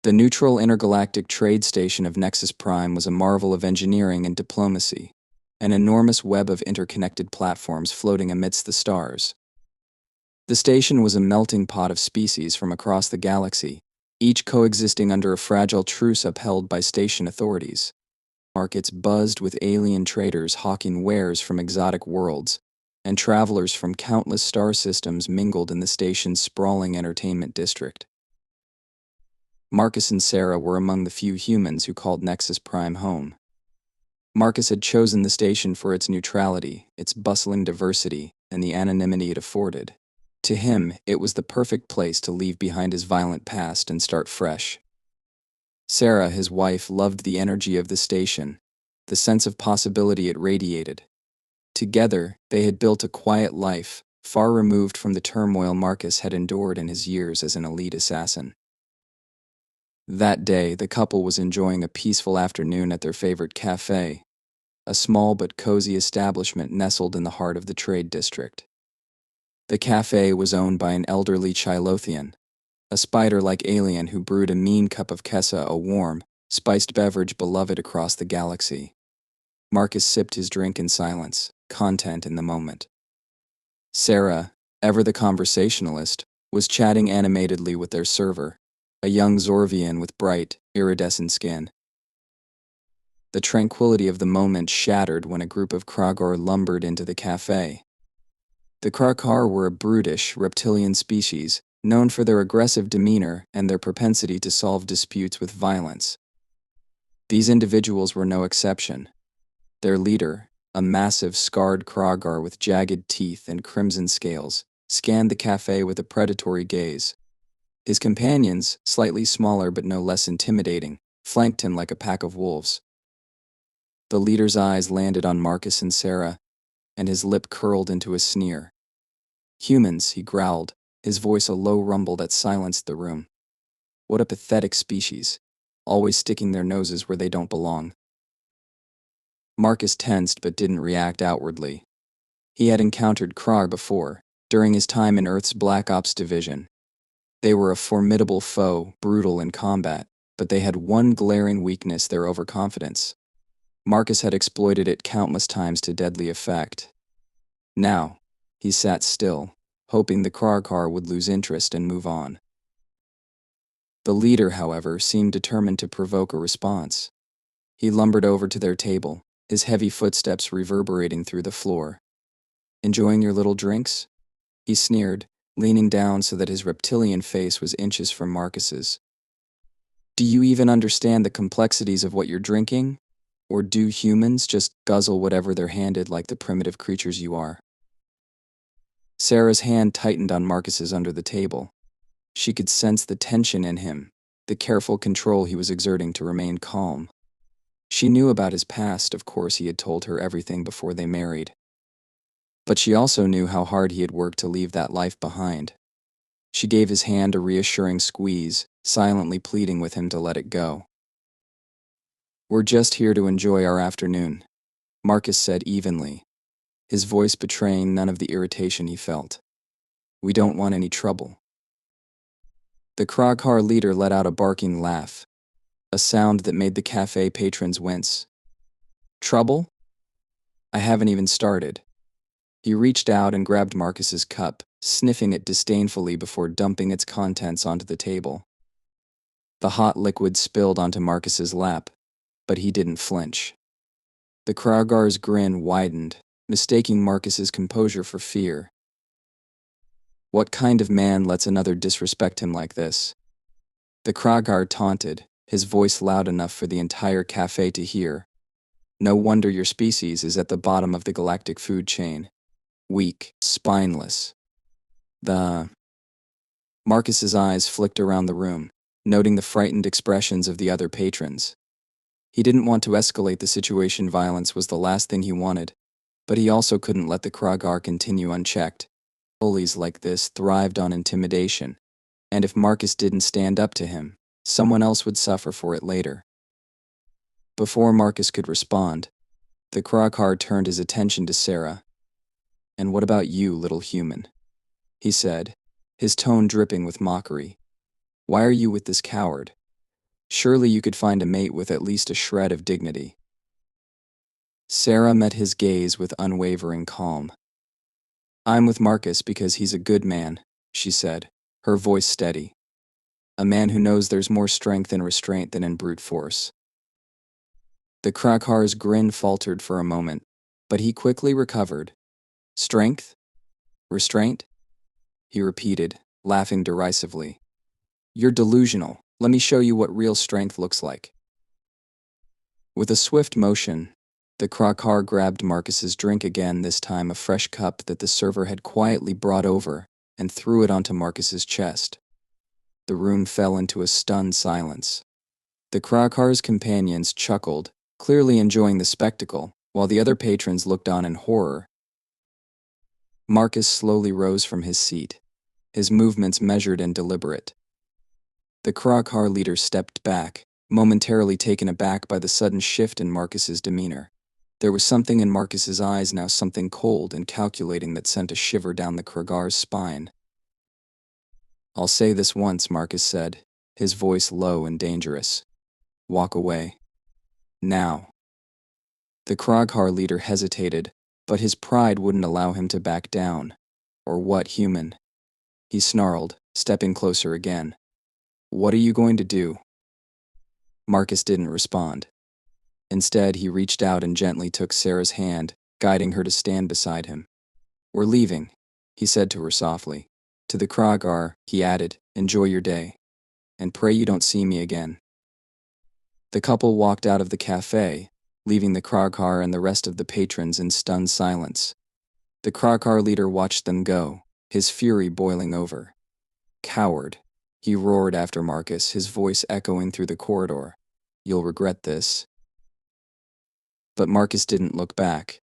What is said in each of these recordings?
The neutral intergalactic trade station of Nexus Prime was a marvel of engineering and diplomacy, an enormous web of interconnected platforms floating amidst the stars. The station was a melting pot of species from across the galaxy, each coexisting under a fragile truce upheld by station authorities. Markets buzzed with alien traders hawking wares from exotic worlds, and travelers from countless star systems mingled in the station's sprawling entertainment district. Marcus and Sarah were among the few humans who called Nexus Prime home. Marcus had chosen the station for its neutrality, its bustling diversity, and the anonymity it afforded. To him, it was the perfect place to leave behind his violent past and start fresh. Sarah, his wife, loved the energy of the station, the sense of possibility it radiated. Together, they had built a quiet life, far removed from the turmoil Marcus had endured in his years as an elite assassin. That day, the couple was enjoying a peaceful afternoon at their favorite cafe, a small but cozy establishment nestled in the heart of the trade district. The cafe was owned by an elderly Chilothian, a spider-like alien who brewed a mean cup of Kessa, a warm, spiced beverage beloved across the galaxy. Marcus sipped his drink in silence, content in the moment. Sarah, ever the conversationalist, was chatting animatedly with their server, a young Zorvian with bright, iridescent skin. The tranquility of the moment shattered when a group of Kagar lumbered into the cafe. The Kagar were a brutish, reptilian species, known for their aggressive demeanor and their propensity to solve disputes with violence. These individuals were no exception. Their leader, a massive, scarred Kagar with jagged teeth and crimson scales, scanned the cafe with a predatory gaze. His companions, slightly smaller but no less intimidating, flanked him like a pack of wolves. The leader's eyes landed on Marcus and Sarah, and his lip curled into a sneer. "Humans," he growled, his voice a low rumble that silenced the room. "What a pathetic species, always sticking their noses where they don't belong." Marcus tensed but didn't react outwardly. He had encountered Kagar before, during his time in Earth's Black Ops division. They were a formidable foe, brutal in combat, but they had one glaring weakness: their overconfidence. Marcus had exploited it countless times to deadly effect. Now, he sat still, hoping the Kagar would lose interest and move on. The leader, however, seemed determined to provoke a response. He lumbered over to their table, his heavy footsteps reverberating through the floor. "Enjoying your little drinks?" he sneered, leaning down so that his reptilian face was inches from Marcus's. "Do you even understand the complexities of what you're drinking? Or do humans just guzzle whatever they're handed like the primitive creatures you are?" Sarah's hand tightened on Marcus's under the table. She could sense the tension in him, the careful control he was exerting to remain calm. She knew about his past, of course he had told her everything before they married. But she also knew how hard he had worked to leave that life behind. She gave his hand a reassuring squeeze, silently pleading with him to let it go. "We're just here to enjoy our afternoon," Marcus said evenly, his voice betraying none of the irritation he felt. "We don't want any trouble." The Kagar leader let out a barking laugh, a sound that made the cafe patrons wince. "Trouble? I haven't even started." He reached out and grabbed Marcus's cup, sniffing it disdainfully before dumping its contents onto the table. The hot liquid spilled onto Marcus's lap, but he didn't flinch. The Kagar's grin widened, mistaking Marcus's composure for fear. What kind of man lets another disrespect him like this? The Kagar taunted, his voice loud enough for the entire cafe to hear. "No wonder your species is at the bottom of the galactic food chain. Weak, spineless." Marcus's eyes flicked around the room, noting the frightened expressions of the other patrons. He didn't want to escalate the situation. Violence was the last thing he wanted, but he also couldn't let the Kagar continue unchecked. Bullies like this thrived on intimidation, and if Marcus didn't stand up to him, someone else would suffer for it later. Before Marcus could respond, the Kagar turned his attention to Sarah. "And what about you, little human?" he said, his tone dripping with mockery. "Why are you with this coward? Surely you could find a mate with at least a shred of dignity. Sarah met his gaze with unwavering calm. I'm with Marcus because he's a good man, she said, her voice steady. A man who knows there's more strength in restraint than in brute force. The Krakar's grin faltered for a moment, but he quickly recovered. Strength? Restraint? He repeated, laughing derisively. You're delusional. Let me show you what real strength looks like. With a swift motion, the Krakar grabbed Marcus's drink again, this time a fresh cup that the server had quietly brought over, and threw it onto Marcus's chest. The room fell into a stunned silence. The Krakar's companions chuckled, clearly enjoying the spectacle, while the other patrons looked on in horror. Marcus slowly rose from his seat, his movements measured and deliberate. The Krakar leader stepped back, momentarily taken aback by the sudden shift in Marcus's demeanor. There was something in Marcus's eyes now, something cold and calculating that sent a shiver down the Kragar's spine. I'll say this once, Marcus said, his voice low and dangerous. Walk away. Now. The Kragar leader hesitated, but his pride wouldn't allow him to back down. Or what human? He snarled, stepping closer again. What are you going to do? Marcus didn't respond. Instead, he reached out and gently took Sarah's hand, guiding her to stand beside him. We're leaving, he said to her softly. To the Kragar, he added, enjoy your day. And pray you don't see me again. The couple walked out of the cafe, leaving the Kragar and the rest of the patrons in stunned silence. The Kragar leader watched them go, his fury boiling over. Coward, he roared after Marcus, his voice echoing through the corridor. You'll regret this. But Marcus didn't look back.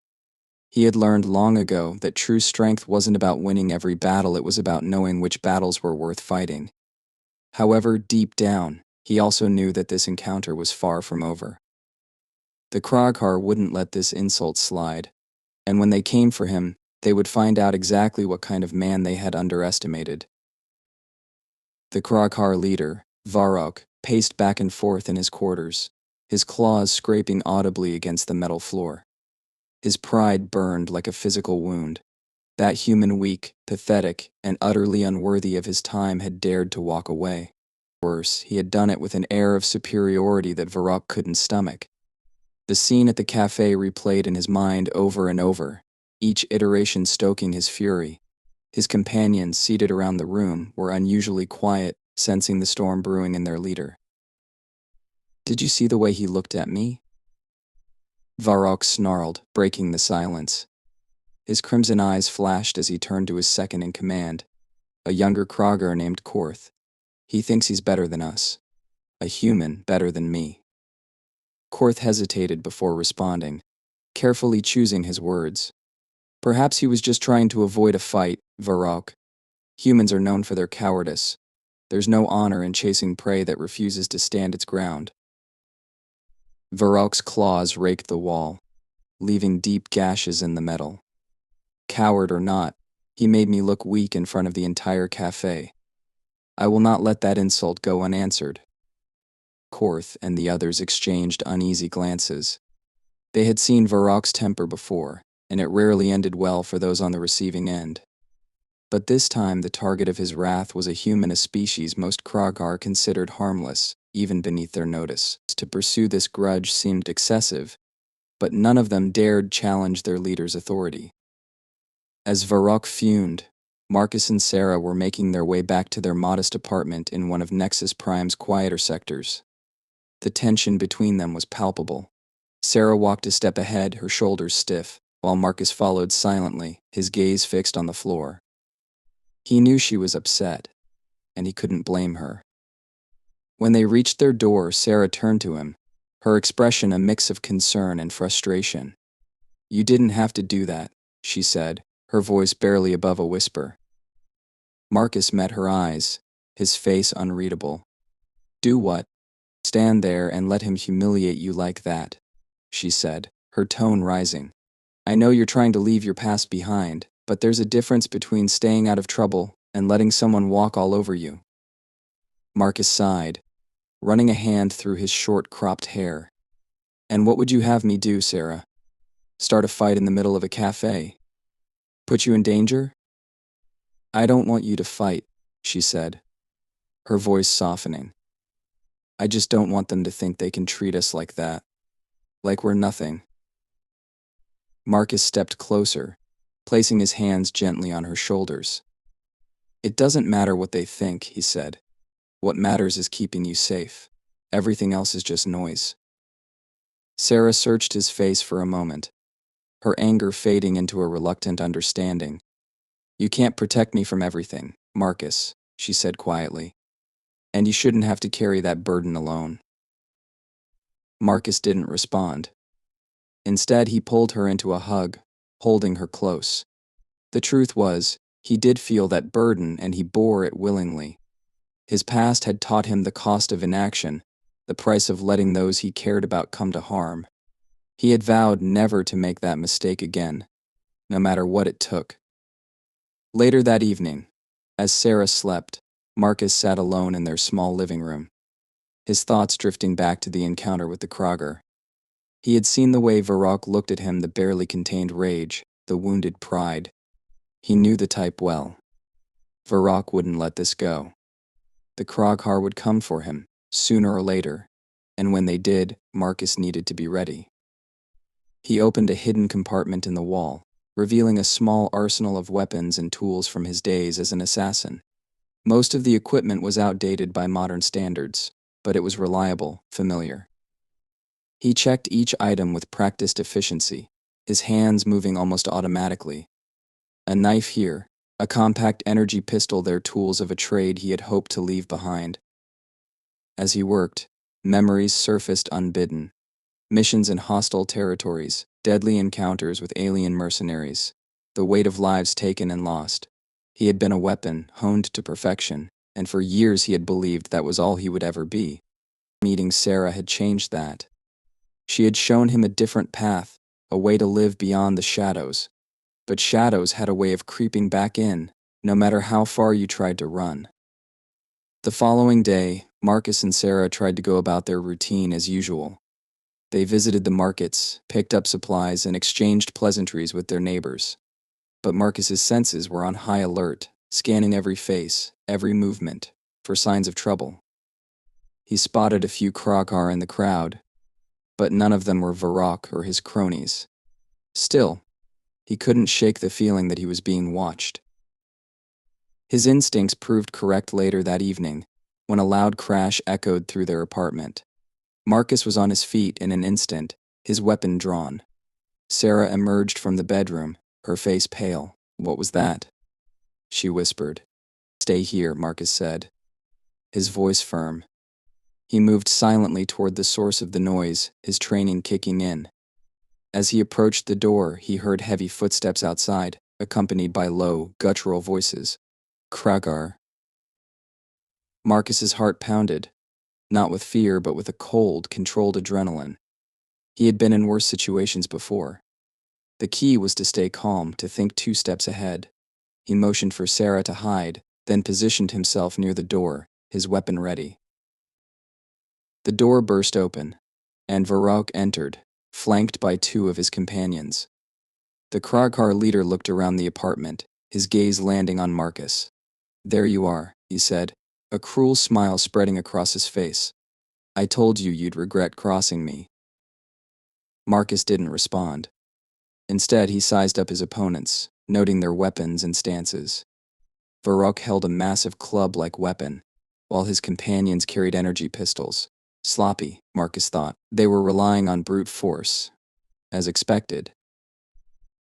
He had learned long ago that true strength wasn't about winning every battle, it was about knowing which battles were worth fighting. However, deep down, he also knew that this encounter was far from over. The Kragar wouldn't let this insult slide, and when they came for him, they would find out exactly what kind of man they had underestimated. The Kragar leader, Varrock, paced back and forth in his quarters, his claws scraping audibly against the metal floor. His pride burned like a physical wound. That human weak, pathetic, and utterly unworthy of his time had dared to walk away. Worse, he had done it with an air of superiority that Varrock couldn't stomach. The scene at the cafe replayed in his mind over and over, each iteration stoking his fury. His companions, seated around the room, were unusually quiet, sensing the storm brewing in their leader. Did you see the way he looked at me? Varrock snarled, breaking the silence. His crimson eyes flashed as he turned to his second in command, a younger Kragar named Korth. He thinks he's better than us. A human better than me. Korth hesitated before responding, carefully choosing his words. Perhaps he was just trying to avoid a fight, Varrock. Humans are known for their cowardice. There's no honor in chasing prey that refuses to stand its ground. Varrock's claws raked the wall, leaving deep gashes in the metal. Coward or not, he made me look weak in front of the entire cafe. I will not let that insult go unanswered. Korth and the others exchanged uneasy glances. They had seen Varrock's temper before, and it rarely ended well for those on the receiving end. But this time the target of his wrath was a human, a species most Kragar considered harmless, even beneath their notice. To pursue this grudge seemed excessive, but none of them dared challenge their leader's authority. As Varrock fumed, Marcus and Sarah were making their way back to their modest apartment in one of Nexus Prime's quieter sectors. The tension between them was palpable. Sarah walked a step ahead, her shoulders stiff, while Marcus followed silently, his gaze fixed on the floor. He knew she was upset, and he couldn't blame her. When they reached their door, Sarah turned to him, her expression a mix of concern and frustration. You didn't have to do that, she said, her voice barely above a whisper. Marcus met her eyes, his face unreadable. Do what? Stand there and let him humiliate you like that, she said, her tone rising. I know you're trying to leave your past behind, but there's a difference between staying out of trouble and letting someone walk all over you. Marcus sighed. running a hand through his short, cropped hair. "And what would you have me do, Sarah? Start a fight in the middle of a cafe? Put you in danger?" "I don't want you to fight," she said, her voice softening. "I just don't want them to think they can treat us like that. Like we're nothing." Marcus stepped closer, placing his hands gently on her shoulders. "It doesn't matter what they think," he said. "What matters is keeping you safe. Everything else is just noise." Sarah searched his face for a moment, her anger fading into a reluctant understanding. "You can't protect me from everything, Marcus," she said quietly. "And you shouldn't have to carry that burden alone." Marcus didn't respond. Instead, he pulled her into a hug, holding her close. The truth was, he did feel that burden and he bore it willingly. His past had taught him the cost of inaction, the price of letting those he cared about come to harm. He had vowed never to make that mistake again, no matter what it took. Later that evening, as Sarah slept, Marcus sat alone in their small living room, his thoughts drifting back to the encounter with the Kagar. He had seen the way Varrock looked at him, the barely contained rage, the wounded pride. He knew the type well. Varrock wouldn't let this go. The Kagar would come for him, sooner or later, and when they did, Marcus needed to be ready. He opened a hidden compartment in the wall, revealing a small arsenal of weapons and tools from his days as an assassin. Most of the equipment was outdated by modern standards, but it was reliable, familiar. He checked each item with practiced efficiency, his hands moving almost automatically. A knife here, a compact energy pistol there, tools of a trade he had hoped to leave behind. As he worked, memories surfaced unbidden. Missions in hostile territories, deadly encounters with alien mercenaries, the weight of lives taken and lost. He had been a weapon, honed to perfection, and for years he had believed that was all he would ever be. Meeting Sarah had changed that. She had shown him a different path, a way to live beyond the shadows. But shadows had a way of creeping back in, no matter how far you tried to run. The following day, Marcus and Sarah tried to go about their routine as usual. They visited the markets, picked up supplies, and exchanged pleasantries with their neighbors. But Marcus's senses were on high alert, scanning every face, every movement, for signs of trouble. He spotted a few Kagar in the crowd, but none of them were Varrock or his cronies. Still, he couldn't shake the feeling that he was being watched. His instincts proved correct later that evening, when a loud crash echoed through their apartment. Marcus was on his feet in an instant, his weapon drawn. Sarah emerged from the bedroom, her face pale. "What was that?" she whispered. "Stay here," Marcus said, his voice firm. He moved silently toward the source of the noise, his training kicking in. As he approached the door, he heard heavy footsteps outside, accompanied by low, guttural voices. "Kagar." Marcus's heart pounded, not with fear but with a cold, controlled adrenaline. He had been in worse situations before. The key was to stay calm, to think 2 steps ahead. He motioned for Sarah to hide, then positioned himself near the door, his weapon ready. The door burst open, and Varrock entered, flanked by 2 of his companions. The Kagar leader looked around the apartment, his gaze landing on Marcus. "There you are," he said, a cruel smile spreading across his face. "I told you you'd regret crossing me." Marcus didn't respond. Instead, he sized up his opponents, noting their weapons and stances. Varrock held a massive club-like weapon, while his companions carried energy pistols. Sloppy, Marcus thought. They were relying on brute force. As expected.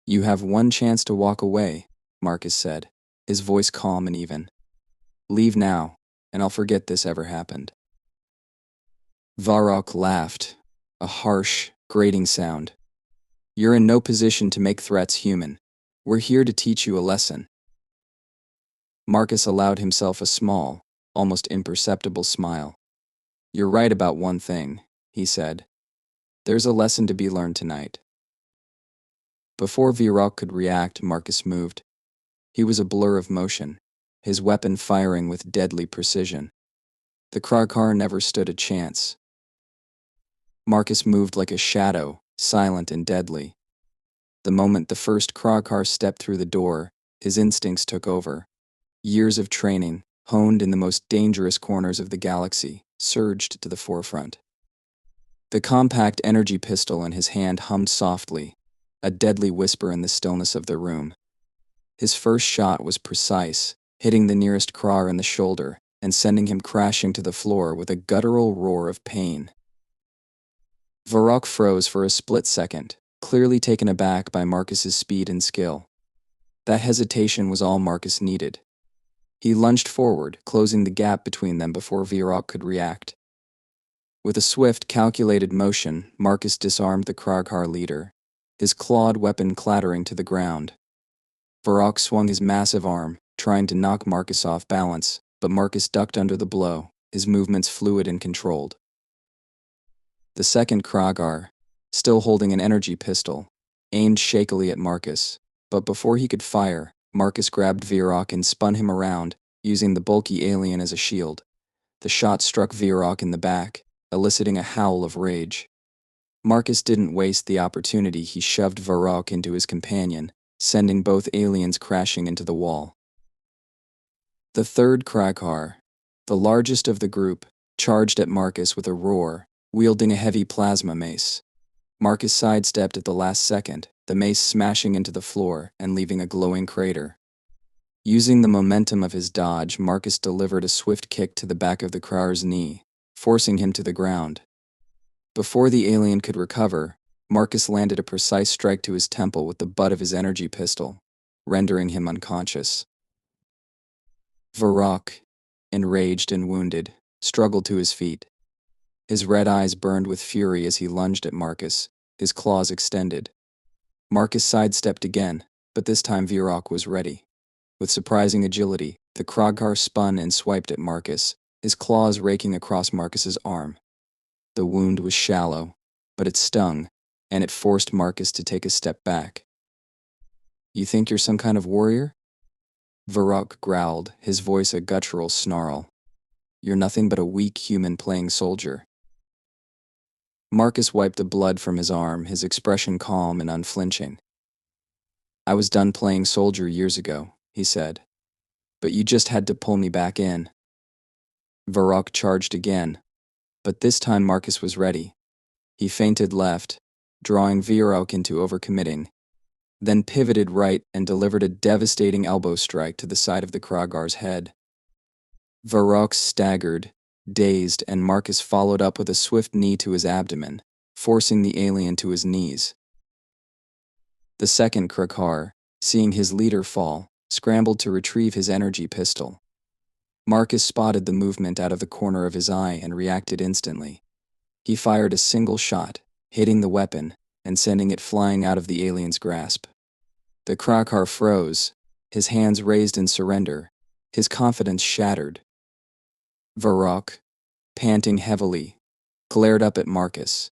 "You have 1 chance to walk away," Marcus said, his voice calm and even. "Leave now, and I'll forget this ever happened." Varrock laughed, a harsh, grating sound. "You're in no position to make threats human. We're here to teach you a lesson." Marcus allowed himself a small, almost imperceptible smile. "You're right about one thing," he said. "There's a lesson to be learned tonight." Before Varrock could react, Marcus moved. He was a blur of motion, his weapon firing with deadly precision. The Kagar never stood a chance. Marcus moved like a shadow, silent and deadly. The moment the first Kagar stepped through the door, his instincts took over. Years of training, honed in the most dangerous corners of the galaxy, surged to the forefront. The compact energy pistol in his hand hummed softly, a deadly whisper in the stillness of the room. His first shot was precise, hitting the nearest Kagar in the shoulder and sending him crashing to the floor with a guttural roar of pain. Varrock froze for a split second, clearly taken aback by Marcus's speed and skill. That hesitation was all Marcus needed. He lunged forward, closing the gap between them before Varrock could react. With a swift, calculated motion, Marcus disarmed the Kagar leader, his clawed weapon clattering to the ground. Varrock swung his massive arm, trying to knock Marcus off balance, but Marcus ducked under the blow, his movements fluid and controlled. The second Kagar, still holding an energy pistol, aimed shakily at Marcus, but before he could fire, Marcus grabbed Varrock and spun him around, using the bulky alien as a shield. The shot struck Varrock in the back, eliciting a howl of rage. Marcus didn't waste the opportunity. He shoved Varrock into his companion, sending both aliens crashing into the wall. The third Kagar, the largest of the group, charged at Marcus with a roar, wielding a heavy plasma mace. Marcus sidestepped at the last second, the mace smashing into the floor and leaving a glowing crater. Using the momentum of his dodge, Marcus delivered a swift kick to the back of the Kagar's knee, forcing him to the ground. Before the alien could recover, Marcus landed a precise strike to his temple with the butt of his energy pistol, rendering him unconscious. Varrock, enraged and wounded, struggled to his feet. His red eyes burned with fury as he lunged at Marcus, his claws extended. Marcus sidestepped again, but this time Varrock was ready. With surprising agility, the Kagar spun and swiped at Marcus, his claws raking across Marcus's arm. The wound was shallow, but it stung, and it forced Marcus to take a step back. "You think you're some kind of warrior?" Varrock growled, his voice a guttural snarl. "You're nothing but a weak human playing soldier." Marcus wiped the blood from his arm, his expression calm and unflinching. "I was done playing soldier years ago," he said. "But you just had to pull me back in." Varrock charged again, but this time Marcus was ready. He feinted left, drawing Varrock into overcommitting, then pivoted right and delivered a devastating elbow strike to the side of the Kagar's head. Varrock staggered, dazed, and Marcus followed up with a swift knee to his abdomen, forcing the alien to his knees. The second Kagar, seeing his leader fall, scrambled to retrieve his energy pistol. Marcus spotted the movement out of the corner of his eye and reacted instantly. He fired a single shot, hitting the weapon and sending it flying out of the alien's grasp. The Kagar froze, his hands raised in surrender, his confidence shattered. Varrock, panting heavily, glared up at Marcus.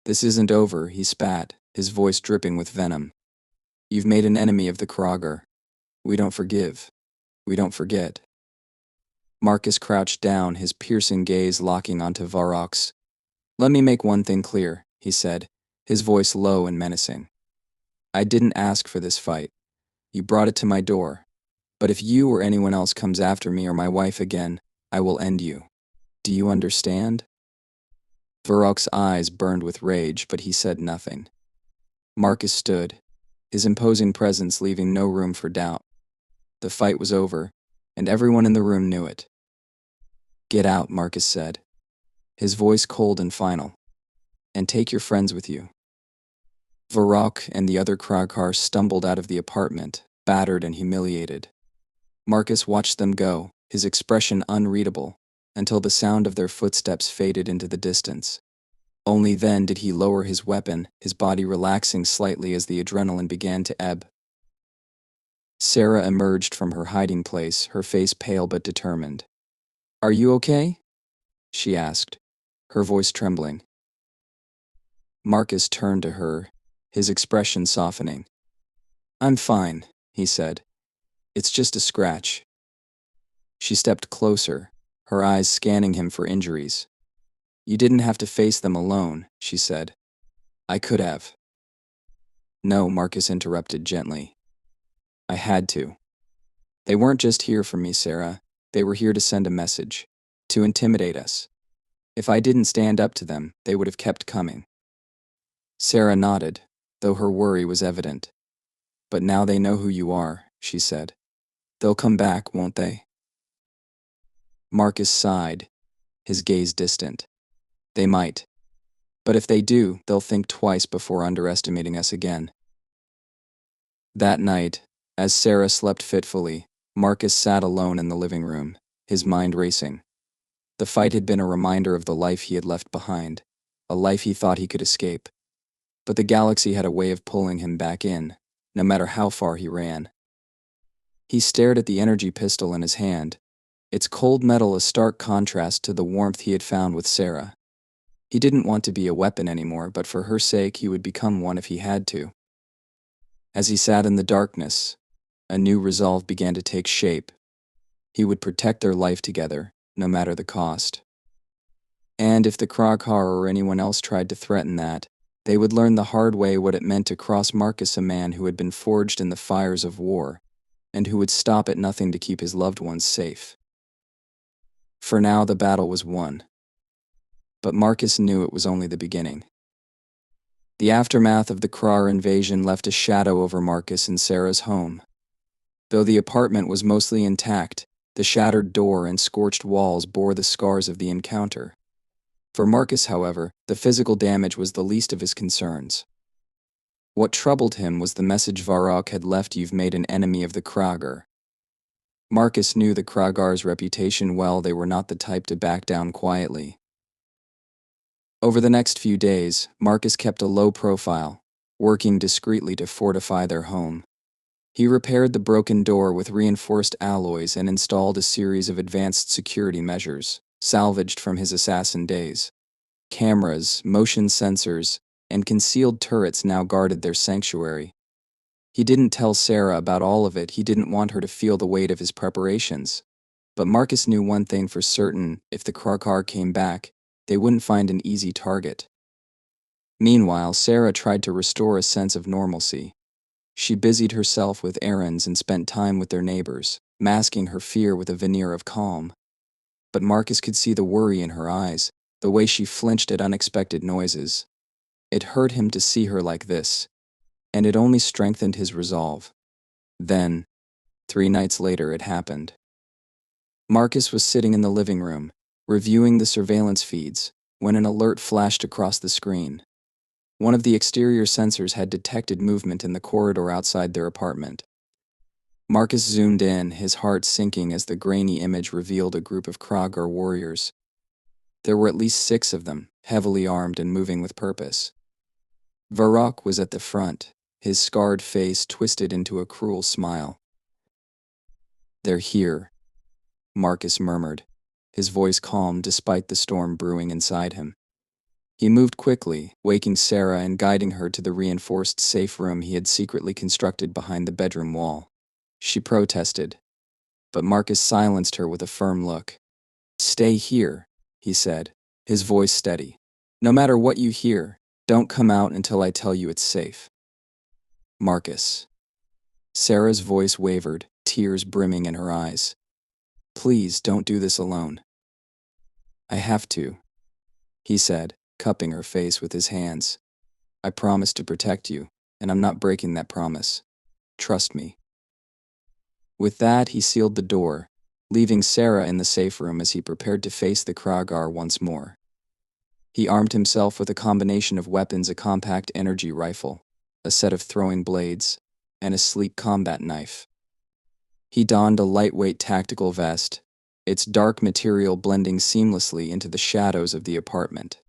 "This isn't over," he spat, his voice dripping with venom. "You've made an enemy of the Kagar. We don't forgive. We don't forget." Marcus crouched down, his piercing gaze locking onto Varrock's. "Let me make one thing clear," he said, his voice low and menacing. "I didn't ask for this fight. You brought it to my door. But if you or anyone else comes after me or my wife again, I will end you. Do you understand?" Varrock's eyes burned with rage, but he said nothing. Marcus stood, his imposing presence leaving no room for doubt. The fight was over, and everyone in the room knew it. "Get out," Marcus said, his voice cold and final. "And take your friends with you." Varrock and the other Kagar stumbled out of the apartment, battered and humiliated. Marcus watched them go, his expression unreadable, until the sound of their footsteps faded into the distance. Only then did he lower his weapon, his body relaxing slightly as the adrenaline began to ebb. Sarah emerged from her hiding place, her face pale but determined. "Are you okay?" she asked, her voice trembling. Marcus turned to her, his expression softening. "I'm fine," he said. "It's just a scratch." She stepped closer, her eyes scanning him for injuries. "You didn't have to face them alone," she said. "I could have." "No," Marcus interrupted gently. "I had to. They weren't just here for me, Sarah. They were here to send a message. To intimidate us. If I didn't stand up to them, they would have kept coming." Sarah nodded, though her worry was evident. "But now they know who you are," she said. "They'll come back, won't they?" Marcus sighed, his gaze distant. "They might. But if they do, they'll think twice before underestimating us again." That night, as Sarah slept fitfully, Marcus sat alone in the living room, his mind racing. The fight had been a reminder of the life he had left behind, a life he thought he could escape. But the galaxy had a way of pulling him back in, no matter how far he ran. He stared at the energy pistol in his hand, its cold metal a stark contrast to the warmth he had found with Sarah. He didn't want to be a weapon anymore, but for her sake he would become one if he had to. As he sat in the darkness, a new resolve began to take shape. He would protect their life together, no matter the cost. And if the Kagar or anyone else tried to threaten that, they would learn the hard way what it meant to cross Marcus, a man who had been forged in the fires of war, and who would stop at nothing to keep his loved ones safe. For now, the battle was won. But Marcus knew it was only the beginning. The aftermath of the Kagar invasion left a shadow over Marcus and Sarah's home. Though the apartment was mostly intact, the shattered door and scorched walls bore the scars of the encounter. For Marcus, however, the physical damage was the least of his concerns. What troubled him was the message Varrock had left: "You've made an enemy of the Kagar." Marcus knew the Kagar's reputation well. They were not the type to back down quietly. Over the next few days, Marcus kept a low profile, working discreetly to fortify their home. He repaired the broken door with reinforced alloys and installed a series of advanced security measures, salvaged from his assassin days. Cameras, motion sensors, and concealed turrets now guarded their sanctuary. He didn't tell Sarah about all of it. He didn't want her to feel the weight of his preparations. But Marcus knew one thing for certain: if the Kagar came back, they wouldn't find an easy target. Meanwhile, Sarah tried to restore a sense of normalcy. She busied herself with errands and spent time with their neighbors, masking her fear with a veneer of calm. But Marcus could see the worry in her eyes, the way she flinched at unexpected noises. It hurt him to see her like this, and it only strengthened his resolve. Then, 3 nights later, it happened. Marcus was sitting in the living room, reviewing the surveillance feeds, when an alert flashed across the screen. One of the exterior sensors had detected movement in the corridor outside their apartment. Marcus zoomed in, his heart sinking as the grainy image revealed a group of Kagar warriors. There were at least 6 of them, heavily armed and moving with purpose. Varrock was at the front, his scarred face twisted into a cruel smile. "They're here," Marcus murmured, his voice calm despite the storm brewing inside him. He moved quickly, waking Sarah and guiding her to the reinforced safe room he had secretly constructed behind the bedroom wall. She protested, but Marcus silenced her with a firm look. "Stay here," he said, his voice steady. "No matter what you hear, don't come out until I tell you it's safe." "Marcus." Sarah's voice wavered, tears brimming in her eyes. "Please don't do this alone." "I have to," he said, cupping her face with his hands. "I promised to protect you, and I'm not breaking that promise. Trust me." With that, he sealed the door, leaving Sarah in the safe room as he prepared to face the Kagar once more. He armed himself with a combination of weapons: a compact energy rifle, a set of throwing blades, and a sleek combat knife. He donned a lightweight tactical vest, its dark material blending seamlessly into the shadows of the apartment.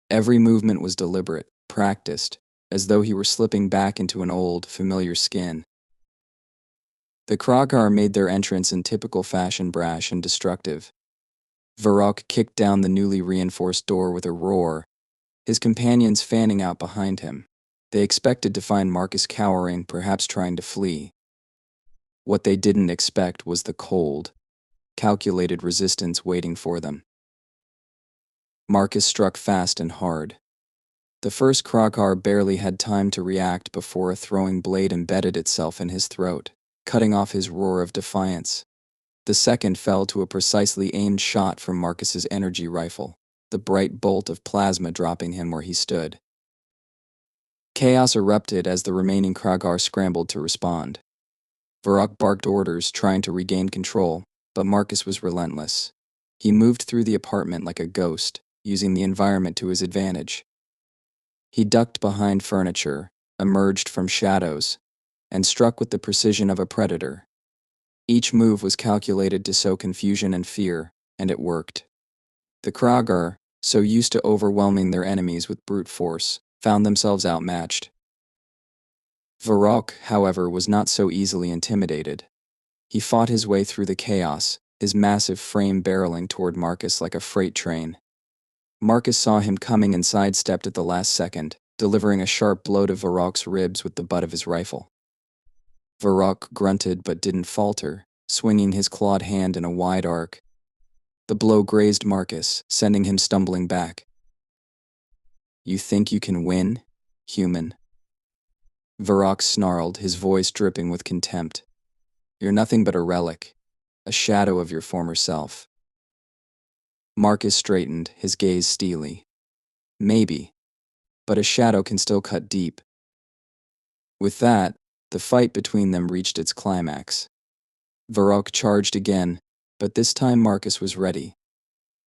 Every movement was deliberate, practiced, as though he were slipping back into an old, familiar skin. The Kagar made their entrance in typical fashion, brash and destructive. Varrock kicked down the newly reinforced door with a roar, his companions fanning out behind him. They expected to find Marcus cowering, perhaps trying to flee. What they didn't expect was the cold, calculated resistance waiting for them. Marcus struck fast and hard. The first Kagar barely had time to react before a throwing blade embedded itself in his throat, cutting off his roar of defiance. The second fell to a precisely aimed shot from Marcus's energy rifle, the bright bolt of plasma dropping him where he stood. Chaos erupted as the remaining Kagar scrambled to respond. Varrock barked orders, trying to regain control, but Marcus was relentless. He moved through the apartment like a ghost, using the environment to his advantage. He ducked behind furniture, emerged from shadows, and struck with the precision of a predator. Each move was calculated to sow confusion and fear, and it worked. The Kagar, so used to overwhelming their enemies with brute force, found themselves outmatched. Varrock, however, was not so easily intimidated. He fought his way through the chaos, his massive frame barreling toward Marcus like a freight train. Marcus saw him coming and sidestepped at the last second, delivering a sharp blow to Varrock's ribs with the butt of his rifle. Varrock grunted but didn't falter, swinging his clawed hand in a wide arc. The blow grazed Marcus, sending him stumbling back. "You think you can win, human?" Varrock snarled, his voice dripping with contempt. "You're nothing but a relic, a shadow of your former self." Marcus straightened, his gaze steely. "Maybe, but a shadow can still cut deep." With that, the fight between them reached its climax. Varrock charged again, but this time Marcus was ready.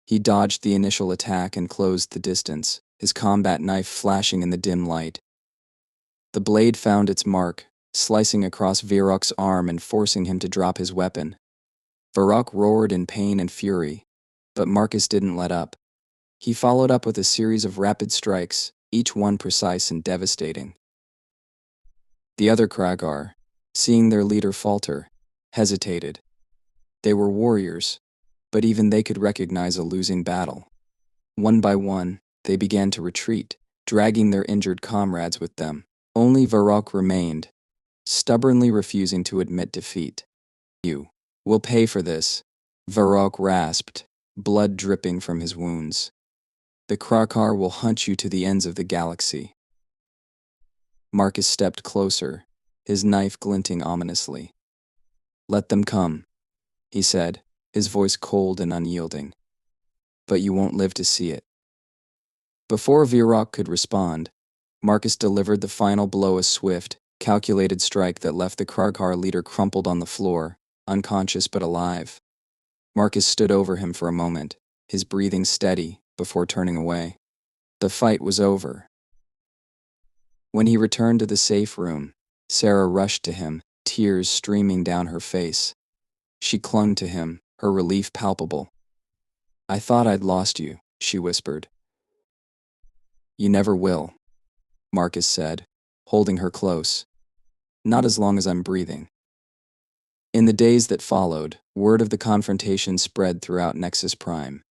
He dodged the initial attack and closed the distance, his combat knife flashing in the dim light. The blade found its mark, slicing across Varrock's arm and forcing him to drop his weapon. Varrock roared in pain and fury, but Marcus didn't let up. He followed up with a series of rapid strikes, each one precise and devastating. The other Kagar, seeing their leader falter, hesitated. They were warriors, but even they could recognize a losing battle. One by one, they began to retreat, dragging their injured comrades with them. Only Varrock remained, stubbornly refusing to admit defeat. "You will pay for this," Varrock rasped, blood dripping from his wounds. "The Kagar will hunt you to the ends of the galaxy." Marcus stepped closer, his knife glinting ominously. "Let them come," he said, his voice cold and unyielding. "But you won't live to see it." Before Varrock could respond, Marcus delivered the final blow, a swift, calculated strike that left the Kagar leader crumpled on the floor, unconscious but alive. Marcus stood over him for a moment, his breathing steady, before turning away. The fight was over. When he returned to the safe room, Sarah rushed to him, tears streaming down her face. She clung to him, her relief palpable. "I thought I'd lost you," she whispered. "You never will," Marcus said, holding her close. "Not as long as I'm breathing." In the days that followed, word of the confrontation spread throughout Nexus Prime.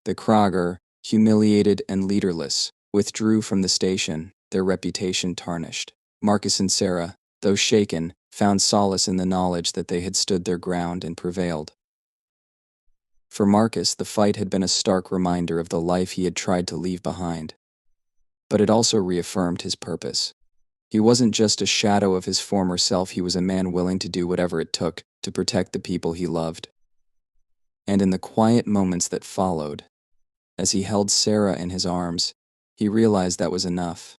The Kagar, humiliated and leaderless, withdrew from the station, their reputation tarnished. Marcus and Sarah, though shaken, found solace in the knowledge that they had stood their ground and prevailed. For Marcus, the fight had been a stark reminder of the life he had tried to leave behind. But it also reaffirmed his purpose. He wasn't just a shadow of his former self, he was a man willing to do whatever it took to protect the people he loved. And in the quiet moments that followed, as he held Sarah in his arms, he realized that was enough.